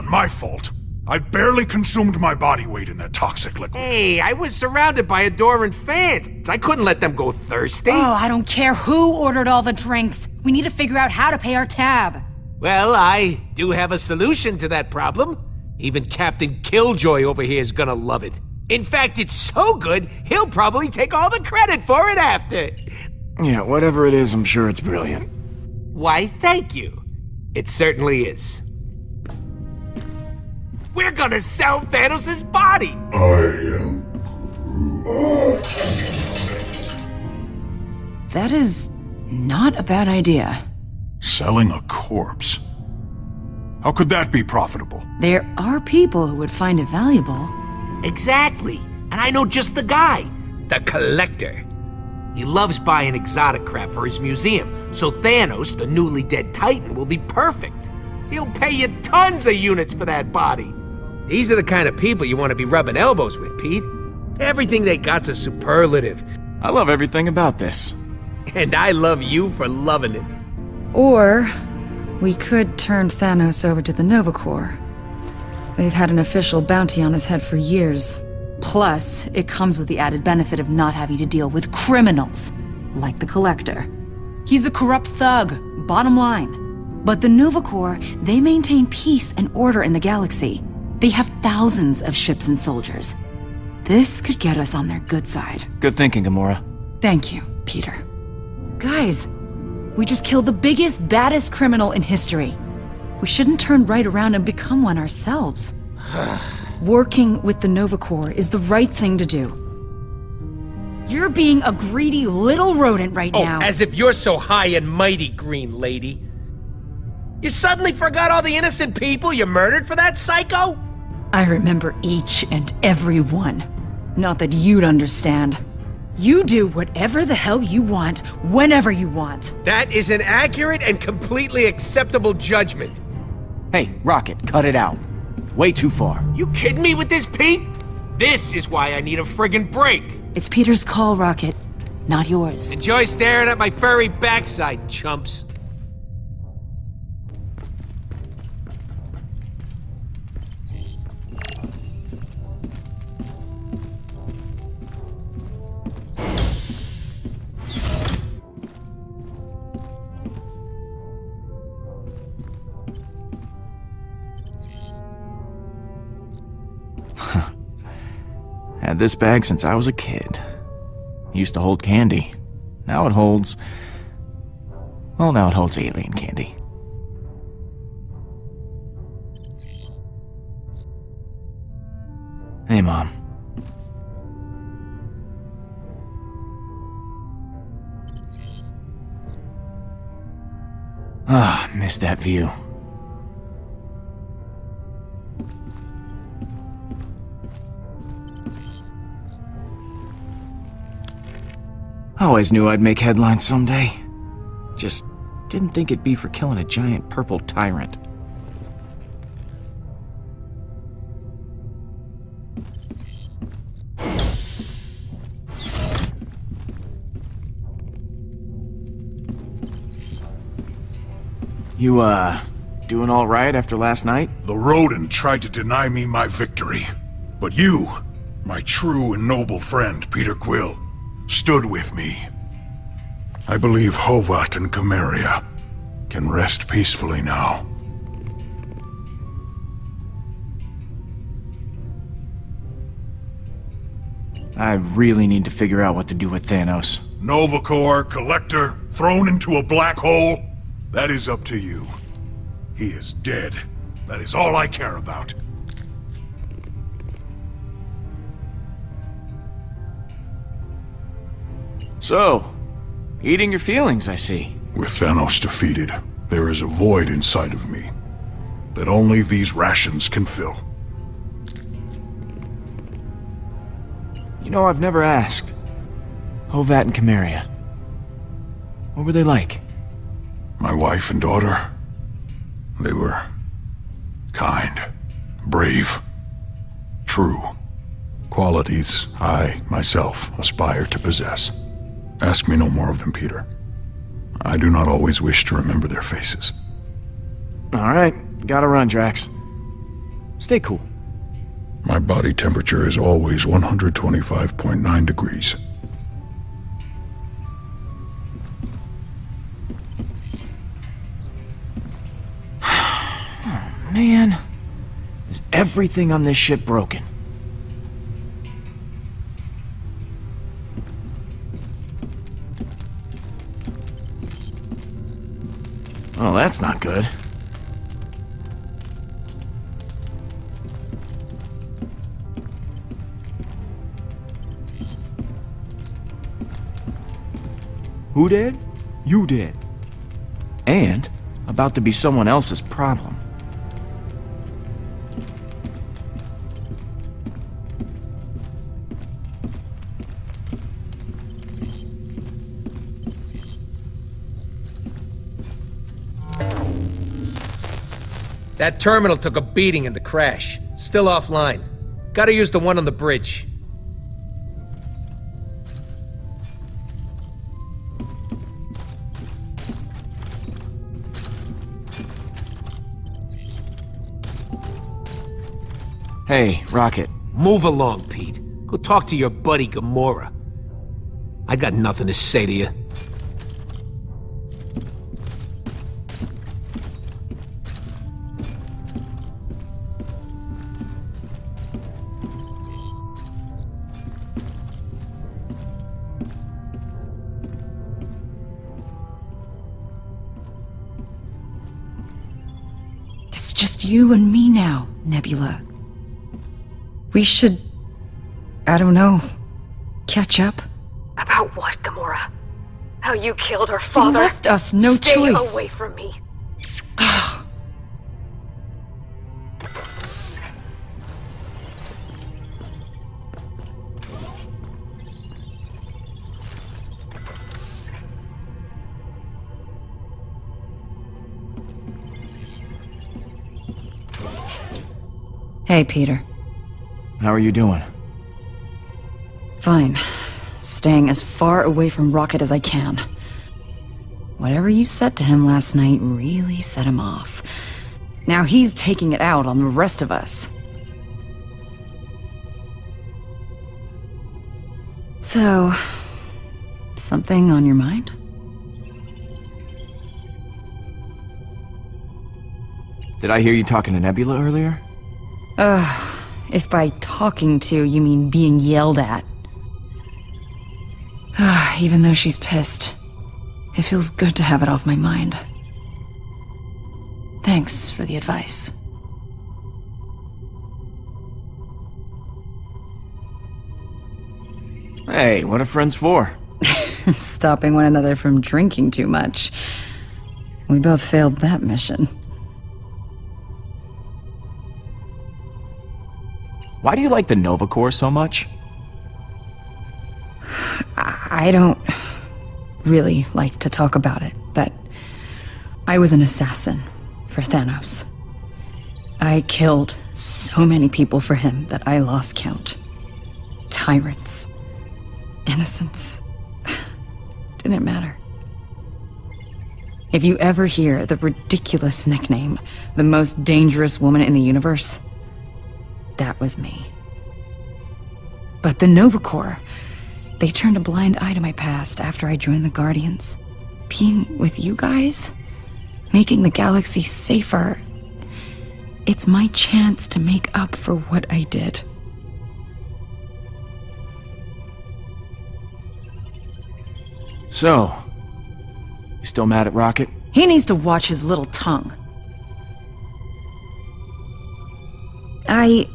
not my fault. I barely consumed my body weight in that toxic liquid. Hey, I was surrounded by adoring fans. I couldn't let them go thirsty. Oh, I don't care who ordered all the drinks. We need to figure out how to pay our tab. Well, I do have a solution to that problem. Even Captain Killjoy over here is gonna love it. In fact, it's so good, he'll probably take all the credit for it after. Yeah, whatever it is, I'm sure it's brilliant. Why, thank you. It certainly is. We're gonna sell Thanos' body! That is not a bad idea. Selling a corpse? How could that be profitable? There are people who would find it valuable. Exactly. And I know just the guy. The Collector. He loves buying exotic crap for his museum, so Thanos, the newly dead Titan, will be perfect. He'll pay you tons of units for that body. These are the kind of people you want to be rubbing elbows with, Pete. Everything they got's a superlative. I love everything about this. And I love you for loving it. Or we could turn Thanos over to the Nova Corps. They've had an official bounty on his head for years. Plus, it comes with the added benefit of not having to deal with criminals, like the Collector. He's a corrupt thug, bottom line. But the Nova Corps, they maintain peace and order in the galaxy. They have thousands of ships and soldiers. This could get us on their good side. Good thinking, Gamora. Thank you, Peter. Guys, we just killed the biggest, baddest criminal in history. We shouldn't turn right around and become one ourselves. Working with the Nova Corps is the right thing to do. You're being a greedy little rodent right now. Oh, as if you're so high and mighty, Green Lady. You suddenly forgot all the innocent people you murdered for that psycho? I remember each and every one. Not that you'd understand. You do whatever the hell you want, whenever you want. That is an accurate and completely acceptable judgment. Hey, Rocket, cut it out. Way too far. You kidding me with this, Pete? This is why I need a friggin' break. It's Peter's call, Rocket, not yours. Enjoy staring at my furry backside, chumps. Had this bag since I was a kid. Used to hold candy. Now it holds... Well, now it holds alien candy. Hey, Mom. Ah, missed that view. Always knew I'd make headlines someday. Just didn't think it'd be for killing a giant purple tyrant. You, doing all right after last night? The rodent tried to deny me my victory. But you, my true and noble friend, Peter Quill, stood with me. I believe Hovat and Chimeria can rest peacefully now. I really need to figure out what to do with Thanos. Nova Corps, Collector, thrown into a black hole? That is up to you. He is dead. That is all I care about. So, eating your feelings, I see. With Thanos defeated, there is a void inside of me that only these rations can fill. You know, I've never asked. Hovat and Chimeria. What were they like? My wife and daughter, they were kind, brave, true. Qualities I, myself, aspire to possess. Ask me no more of them, Peter. I do not always wish to remember their faces. All right, gotta run, Drax. Stay cool. My body temperature is always 125.9 degrees. Man, is everything on this ship broken? Oh, that's not good. Who did? You did. And about to be someone else's problem. That terminal took a beating in the crash. Still offline. Gotta use the one on the bridge. Hey, Rocket. Move along, Pete. Go talk to your buddy Gamora. I got nothing to say to you. It's just you and me now, Nebula. We should, I don't know, catch up? About what, Gamora? How you killed our They father? left us no Stay choice. away from me. Hey, Peter. How are you doing? Fine. Staying as far away from Rocket as I can. Whatever you said to him last night really set him off. Now he's taking it out on the rest of us. So, something on your mind? Did I hear you talking to Nebula earlier? If by talking to you mean being yelled at. Even though she's pissed, it feels good to have it off my mind. Thanks for the advice. Hey, what are friends for? Stopping one another from drinking too much. We both failed that mission. Why do you like the Nova Corps so much? I don't really like to talk about it, but I was an assassin for Thanos. I killed so many people for him that I lost count. Tyrants. Innocents. Didn't matter. If you ever hear the ridiculous nickname, the most dangerous woman in the universe, that was me. But the Nova Corps, they turned a blind eye to my past after I joined the Guardians. Being with you guys, making the galaxy safer, it's my chance to make up for what I did. So, you still mad at Rocket? He needs to watch his little tongue. I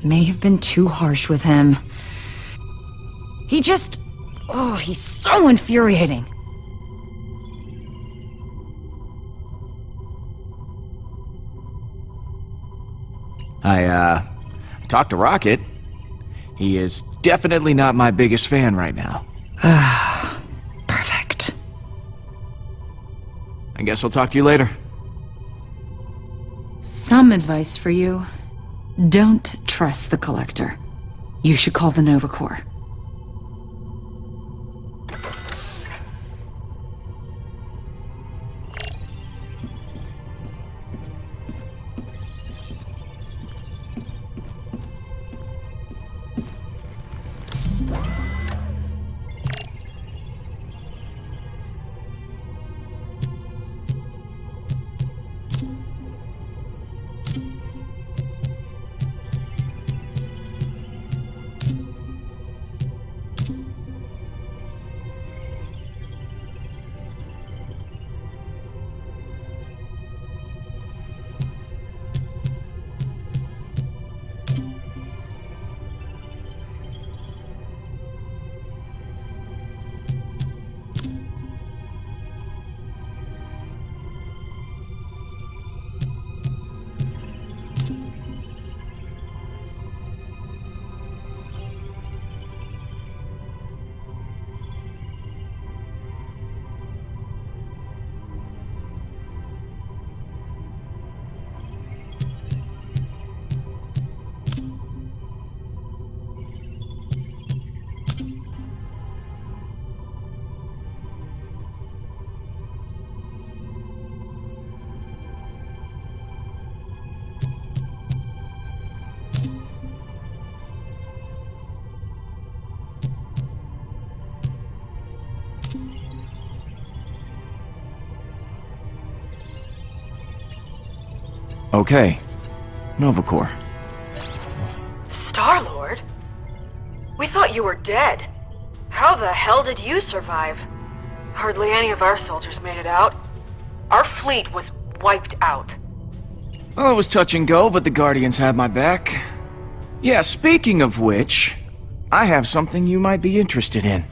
may have been too harsh with him. He's so infuriating. I talked to Rocket. He is definitely not my biggest fan right now. Perfect. I guess I'll talk to you later. Some advice for you. Don't trust the Collector. You should call the Nova Corps. Okay. Novacore. Star-Lord? We thought you were dead. How the hell did you survive? Hardly any of our soldiers made it out. Our fleet was wiped out. Well, it was touch and go, but the Guardians had my back. Yeah, speaking of which, I have something you might be interested in.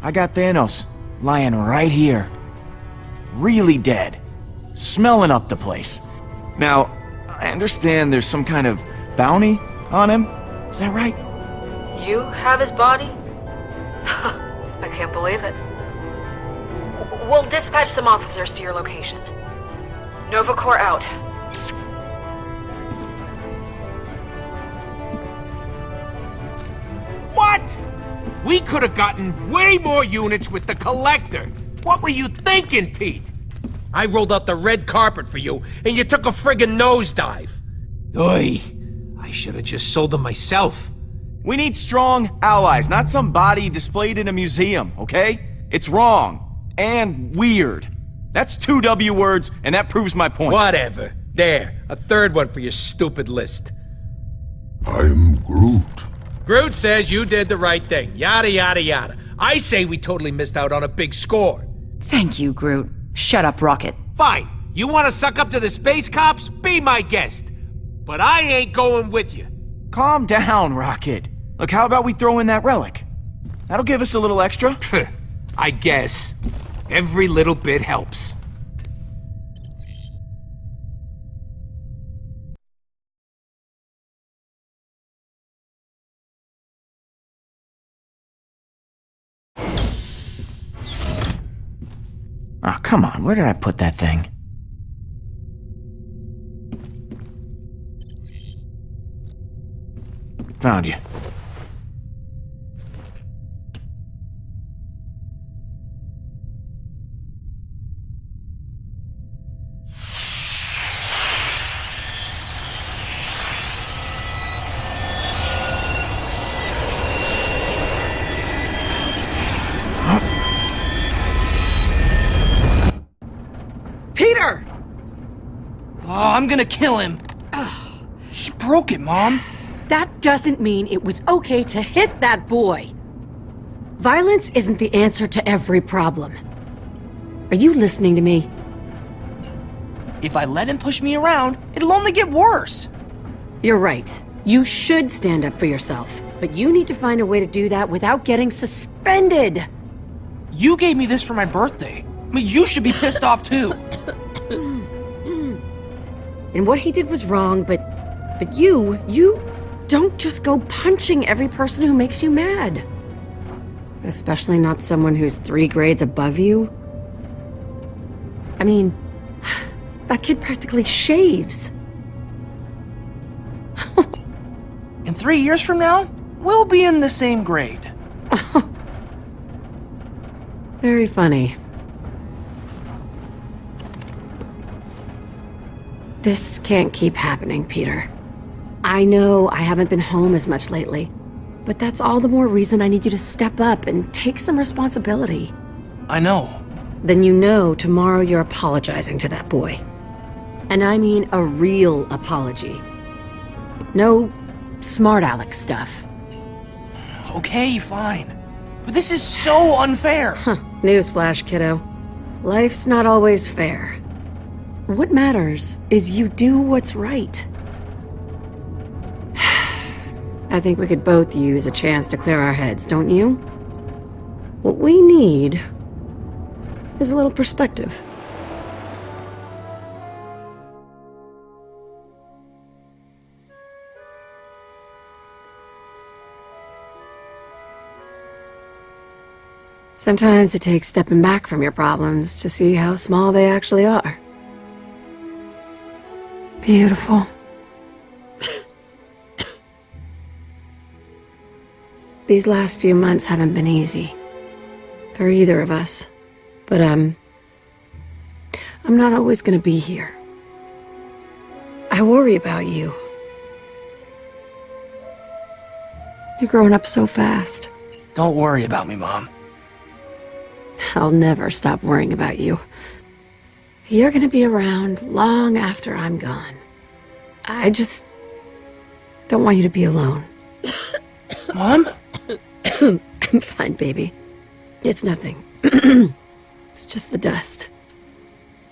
I got Thanos lying right here. Really dead. Smelling up the place. Now, I understand there's some kind of bounty on him. Is that right? You have his body? I can't believe it. We'll dispatch some officers to your location. Novacore out. What? We could have gotten way more units with the Collector. What were you thinking, Pete? I rolled out the red carpet for you, and you took a friggin' nosedive. Oy, I should have just sold them myself. We need strong allies, not some body displayed in a museum, okay? It's wrong. And weird. That's 2 W words, and that proves my point. Whatever. There, a third one for your stupid list. I'm Groot. Groot says you did the right thing. Yada, yada, yada. I say we totally missed out on a big score. Thank you, Groot. Shut up, Rocket. Fine. You want to suck up to the space cops? Be my guest. But I ain't going with you. Calm down, Rocket. Look, how about we throw in that relic? That'll give us a little extra. I guess. Every little bit helps. Oh, come on, where did I put that thing? Found you. Peter! Oh, I'm gonna kill him. He broke it, Mom. That doesn't mean it was okay to hit that boy. Violence isn't the answer to every problem. Are you listening to me? If I let him push me around, it'll only get worse. You're right. You should stand up for yourself. But you need to find a way to do that without getting suspended. You gave me this for my birthday. I mean, you should be pissed off too. And what he did was wrong, but you don't just go punching every person who makes you mad. Especially not someone who's 3 grades above you. I mean, that kid practically shaves. And 3 years from now, we'll be in the same grade. Very funny. This can't keep happening, Peter. I know I haven't been home as much lately, but that's all the more reason I need you to step up and take some responsibility. I know. Then you know tomorrow you're apologizing to that boy. And I mean a real apology. No smart aleck stuff. Okay, fine. But this is so unfair. Newsflash, kiddo. Life's not always fair. What matters is you do what's right. I think we could both use a chance to clear our heads, don't you? What we need is a little perspective. Sometimes it takes stepping back from your problems to see how small they actually are. Beautiful. These last few months haven't been easy. For either of us. But I'm not always gonna be here. I worry about you. You're growing up so fast. Don't worry about me, Mom. I'll never stop worrying about you. You're gonna be around long after I'm gone. I just don't want you to be alone. Mom? I'm fine, baby. It's nothing. It's just the dust.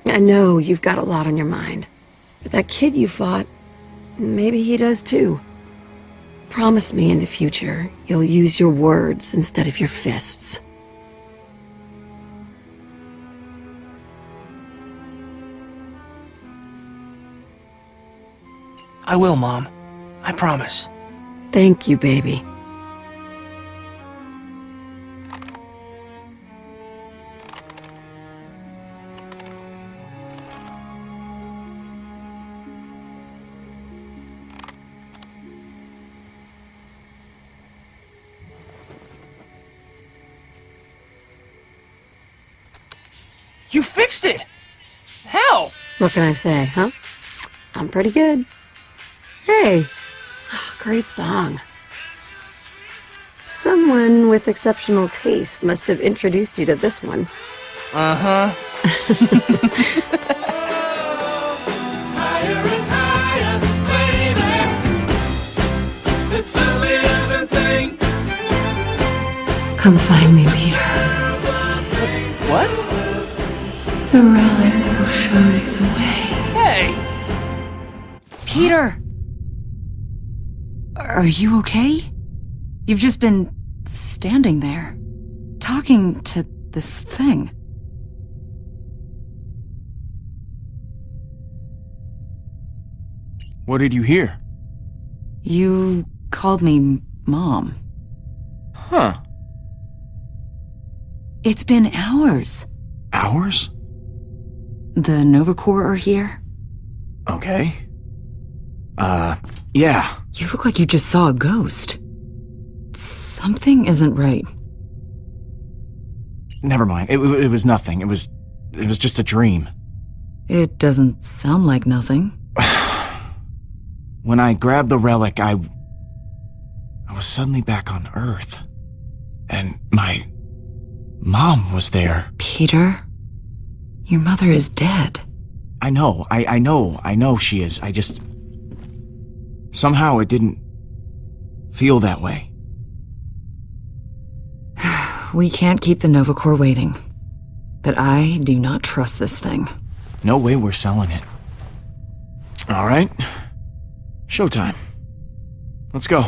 I know you've got a lot on your mind. But that kid you fought, maybe he does too. Promise me in the future you'll use your words instead of your fists. I will, Mom. I promise. Thank you, baby. You fixed it! How? What can I say, huh? I'm pretty good. Hey, great song. Someone with exceptional taste must have introduced you to this one. Uh-huh. Come find me, Peter. What? The relic will show you the way. Hey! Peter! Are you okay? You've just been standing there, talking to this thing. What did you hear? You called me Mom. Huh. It's been hours. Hours? The Nova Corps are here. Okay. Yeah. You look like you just saw a ghost. Something isn't right. Never mind. It was nothing. It was just a dream. It doesn't sound like nothing. When I grabbed the relic, I was suddenly back on Earth. And my mom was there. Peter, your mother is dead. I know she is. I just... Somehow it didn't feel that way. We can't keep the Nova Corps waiting. But I do not trust this thing. No way we're selling it. All right. Showtime. Let's go.